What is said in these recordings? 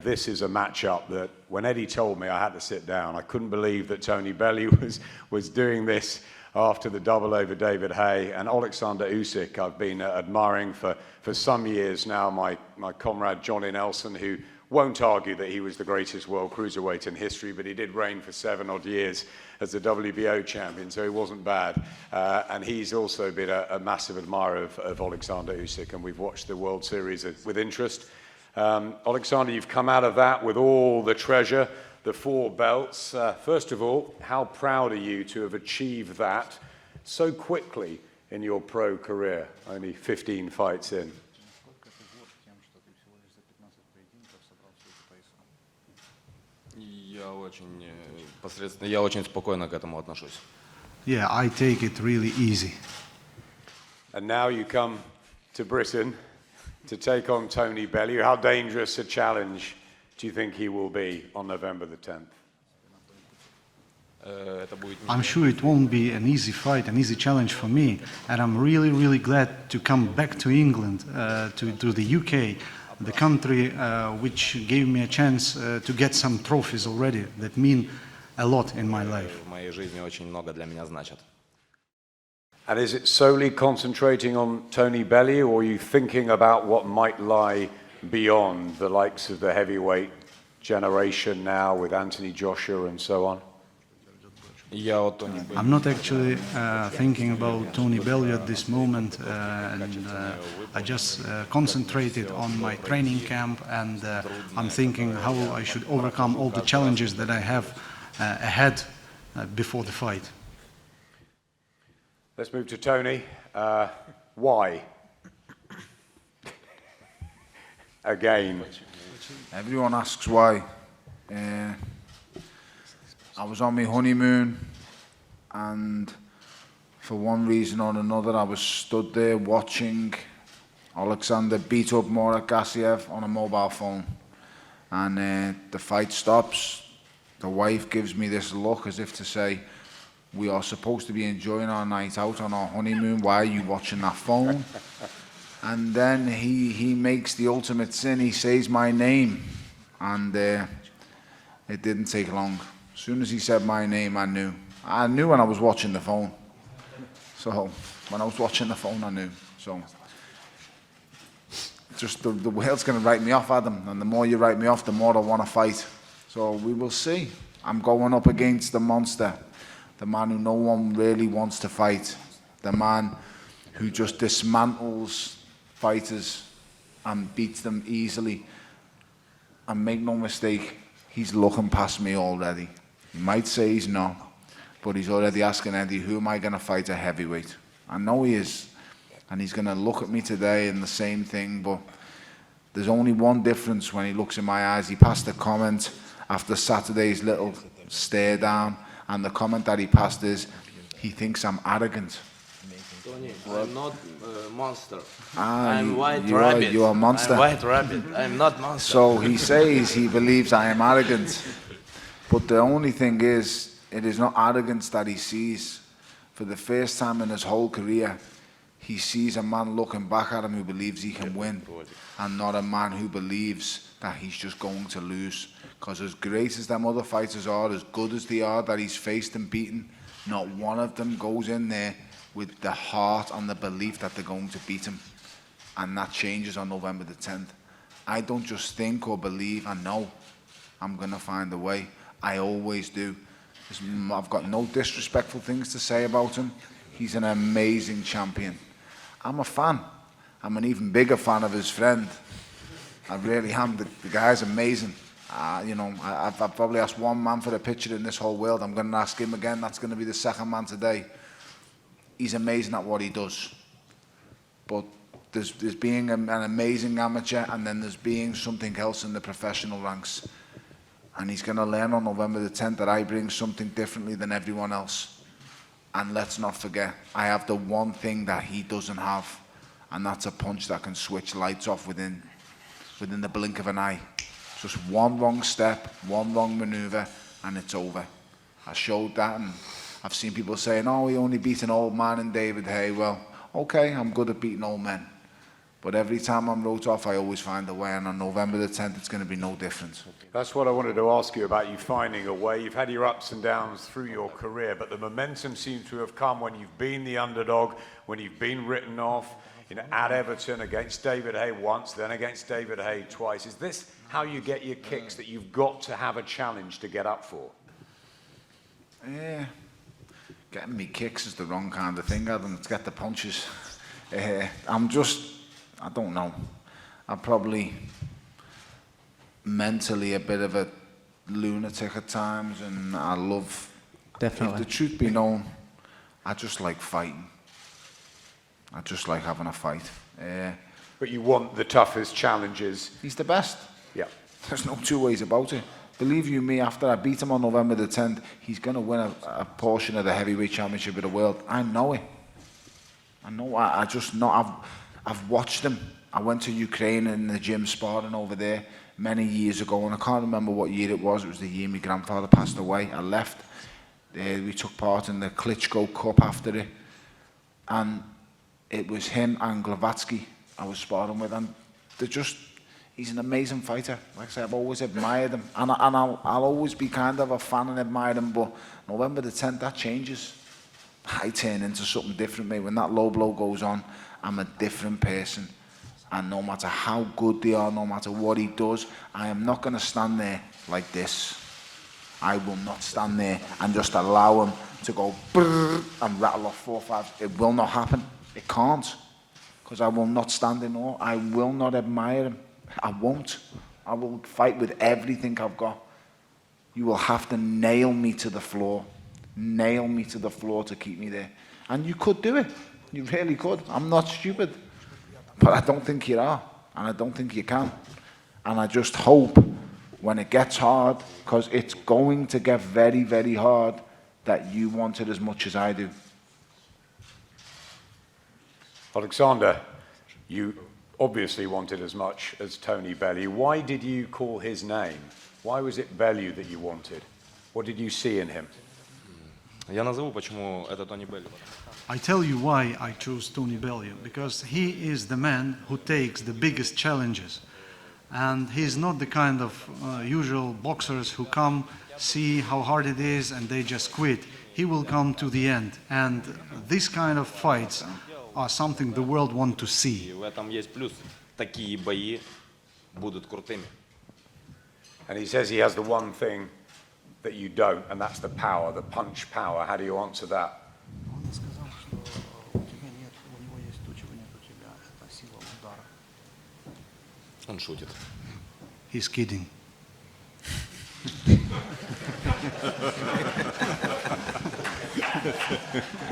This is a matchup that, when Eddie told me, I had to sit down. I couldn't believe that Tony Bellew was doing this after the double over David Haye. And Oleksandr Usyk, I've been admiring for some years now. My comrade Johnny Nelson, who won't argue that he was the greatest world cruiserweight in history, but he did reign for 7 odd years as the WBO champion, so he wasn't bad. And he's also been a massive admirer of Oleksandr Usyk, and we've watched the World Series with interest. Oleksandr, you've come out of that with all the treasure, the 4 belts. First of all, how proud are you to have achieved that so quickly in your pro career, only 15 fights in? Я очень спокойно к этому отношусь. Yeah, I take it really easy. And now you come to Britain to take on Tony Bellew. How dangerous a challenge do you think he will be on November the 10th? I'm sure it won't be an easy fight, an easy challenge for me, and I'm really, really glad to come back to England, to the UK, the country which gave me a chance to get some trophies already that mean a lot in my life. В моей жизни очень много для меня значит. And is it solely concentrating on Tony Bellew, or are you thinking about what might lie beyond, the likes of the heavyweight generation now with Anthony Joshua and so on? I'm not actually thinking about Tony Bellew at this moment, and I just concentrated on my training camp, and I'm thinking how I should overcome all the challenges that I have ahead before the fight. Let's move to Tony. Why? Again. Everyone asks why. I was on my honeymoon, and for one reason or another I was stood there watching Oleksandr beat up Murat Gassiev on a mobile phone, and the fight stops. The wife gives me this look as if to say, we are supposed to be enjoying our night out on our honeymoon, why are you watching that phone? And then he makes the ultimate sin, he says my name, and it didn't take long. As soon as he said my name, I knew. I knew when I was watching the phone. So, when I was watching the phone, I knew. So, just the world's going to write me off, Adam, and the more you write me off, the more I want to fight. So, we will see. I'm going up against the monster, the man who no one really wants to fight, the man who just dismantles fighters and beats them easily. And make no mistake, he's looking past me already. He might say he's not, but he's already asking Eddie, who am I going to fight at heavyweight? I know he is. And he's going to look at me today and the same thing, but there's only one difference when he looks in my eyes. He passed a comment after Saturday's little stare down, and the comment that he passed is, he thinks I'm arrogant. Tony, I'm not a monster. I'm white rabbit. You're a monster. I'm white rabbit. I'm not monster. So he says he believes I am arrogant. But the only thing is, it is not arrogance that he sees. For the first time in his whole career, he sees a man looking back at him who believes he can win, and not a man who believes that he's just going to lose. Because as great as them other fighters are, as good as they are that he's faced and beaten, not one of them goes in there with the heart and the belief that they're going to beat him. And that changes on November the 10th. I don't just think or believe, I know I'm going to find a way. I always do. I've got no disrespectful things to say about him. He's an amazing champion. I'm a fan. I'm an even bigger fan of his friend. I really am. The guy's amazing. You know, I've probably asked one man for a picture in this whole world. I'm going to ask him again. That's going to be the second man today. He's amazing at what he does. But there's being an amazing amateur, and then there's being something else in the professional ranks. And he's going to learn on November the 10th that I bring something differently than everyone else. And let's not forget, I have the one thing that he doesn't have, and that's a punch that can switch lights off within the blink of an eye. Just one wrong step, one wrong maneuver, and it's over. I showed that, and I've seen people saying, oh, he only beat an old man in David Haye. Well, okay, I'm good at beating old men. But every time I'm wrote off, I always find a way, and on November the 10th, it's going to be no different. That's what I wanted to ask you about, you finding a way. You've had your ups and downs through your career, but the momentum seems to have come when you've been the underdog, when you've been written off, you know, at Everton against David Hay once, then against David Hay twice. Is this how you get your kicks, that you've got to have a challenge to get up for? Yeah, getting me kicks is the wrong kind of thing, Adam. Let's get the punches. I don't know. I'm probably mentally a bit of a lunatic at times, and I love... Definitely. If the truth be known, I just like fighting. I just like having a fight. But you want the toughest challenges. He's the best. Yeah. There's no two ways about it. Believe you me, after I beat him on November the 10th, he's going to win a portion of the heavyweight championship of the world. I know it. I know. I just know. I've watched him. I went to Ukraine in the gym sparring over there many years ago, and I can't remember what year it was. It was the year my grandfather passed away. I left. We took part in the Klitschko Cup after it, and it was him and Glavatsky I was sparring with, and he's an amazing fighter. Like I said, I've always admired him, and I'll always be kind of a fan and admire him, but November the 10th, that changes. I turn into something different, mate. When that low blow goes on, I'm a different person. And no matter how good they are, no matter what he does, I am not going to stand there like this. I will not stand there and just allow him to go brrr and rattle off 4 or 5. It will not happen. It can't. Because I will not stand in awe. I will not admire him. I won't. I will fight with everything I've got. You will have to nail me to the floor. Nail me to the floor to keep me there. And you could do it. You really could. I'm not stupid. But I don't think you are. And I don't think you can. And I just hope when it gets hard, because it's going to get very, very hard, that you want it as much as I do. Oleksandr, you obviously wanted as much as Tony Bellew. Why did you call his name? Why was it Bellew that you wanted? What did you see in him? Я назову, почему это Тони Беллю. I tell you why I chose Tony Bellew, because he is the man who takes the biggest challenges. And he's not the kind of usual boxers who come, see how hard it is, and they just quit. He will come to the end. And this kind of fights are something the world wants to see. И в этом есть плюс. Такие бои будут крутыми. And he says he has the one thing that you don't, and that's the power, the punch power. How do you answer that? Он шутит. He's kidding.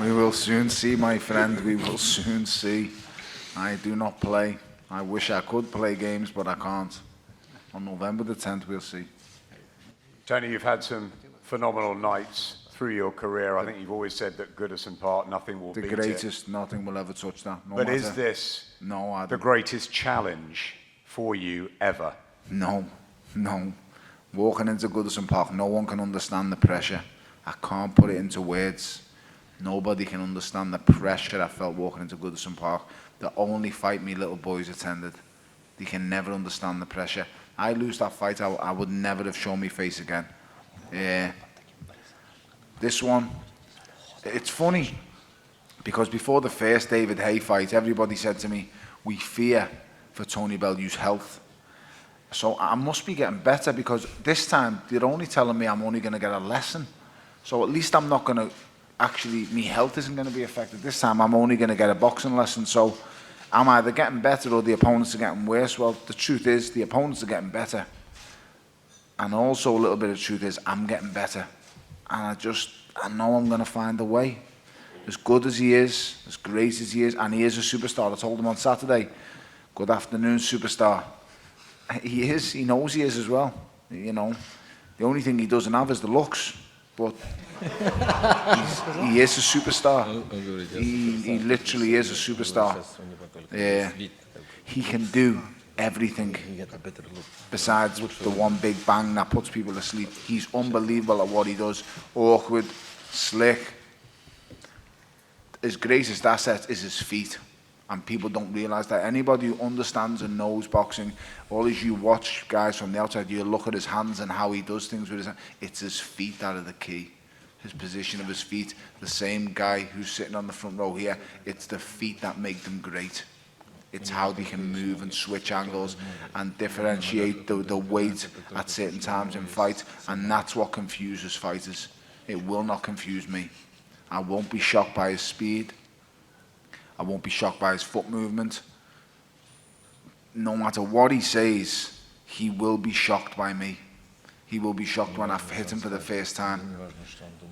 We will soon see, my friend. We will soon see. I do not play. I wish I could play games, but I can't. On November the 10th, we'll see. Tony, you've had some phenomenal nights through your career. I think you've always said that Goodison Park, nothing will The beat greatest, nothing will ever touch that. No But matter. is this No, Adam. the greatest challenge for you ever? No. Walking into Goodison Park, no one can understand the pressure. I can't put it into words. Nobody can understand the pressure I felt walking into Goodison Park. The only fight me little boys attended. They can never understand the pressure. I lose that fight, I would never have shown my face again. This one, it's funny, because before the first David Hay fight, everybody said to me, we fear for Tony Bellew's health. So I must be getting better, because this time they're only telling me I'm only going to get a lesson. So at least I'm not going to, actually, my health isn't going to be affected. This time I'm only going to get a boxing lesson. So I'm either getting better or the opponents are getting worse. Well, the truth is the opponents are getting better. And also a little bit of truth is I'm getting better. And I know I'm going to find a way. As good as he is, as great as he is, and he is a superstar. I told him on Saturday, good afternoon, superstar. He is, he knows he is as well. You know, the only thing he doesn't have is the looks. But he is a superstar. He literally is a superstar. He can do everything besides the one big bang that puts people to sleep. He's unbelievable at what he does. Awkward, slick. His greatest asset is his feet. And people don't realise that. Anybody who understands and knows boxing, all as you watch guys from the outside, you look at his hands and how he does things with his hands. It's his feet that are the key. His position of his feet. The same guy who's sitting on the front row here, it's the feet that make them great. It's how they can move and switch angles and differentiate the weight at certain times in fight. And that's what confuses fighters. It will not confuse me. I won't be shocked by his speed. I won't be shocked by his foot movement. No matter what he says, he will be shocked by me. He will be shocked when I hit him for the first time.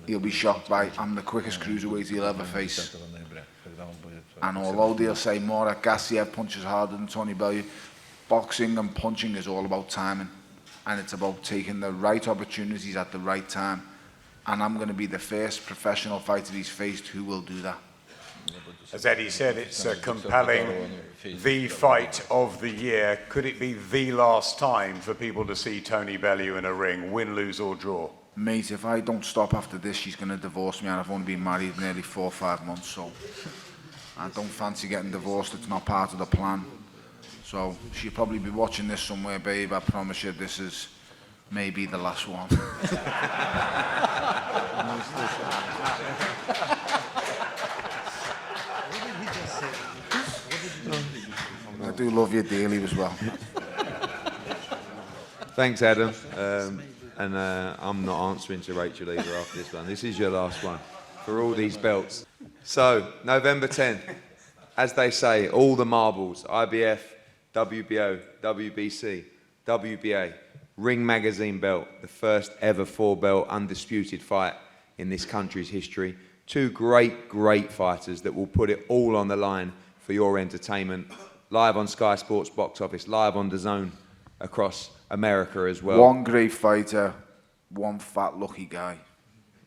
He'll be shocked by, I'm the quickest cruiserweight he'll ever face. And although they'll say Murat Gassiev punches harder than Tony Bellew, boxing and punching is all about timing. And it's about taking the right opportunities at the right time. And I'm going to be the first professional fighter he's faced who will do that. As Eddie said, it's a compelling, the fight of the year. Could it be the last time for people to see Tony Bellew in a ring, win, lose or draw? Mate, if I don't stop after this, she's going to divorce me, and I've only been married nearly 4 or 5 months, so I don't fancy getting divorced. It's not part of the plan. So she'll probably be watching this somewhere, babe. I promise you this is maybe the last one. I do love you dearly as well. Thanks, Adam. I'm not answering to Rachel either after this one. This is your last one for all these belts. So, November 10th, as they say, all the marbles, IBF, WBO, WBC, WBA, Ring Magazine belt, the first ever 4-belt undisputed fight in this country's history. 2 great, great fighters that will put it all on the line for your entertainment. Live on Sky Sports box office, live on DAZN across America as well. One great fighter, one fat lucky guy.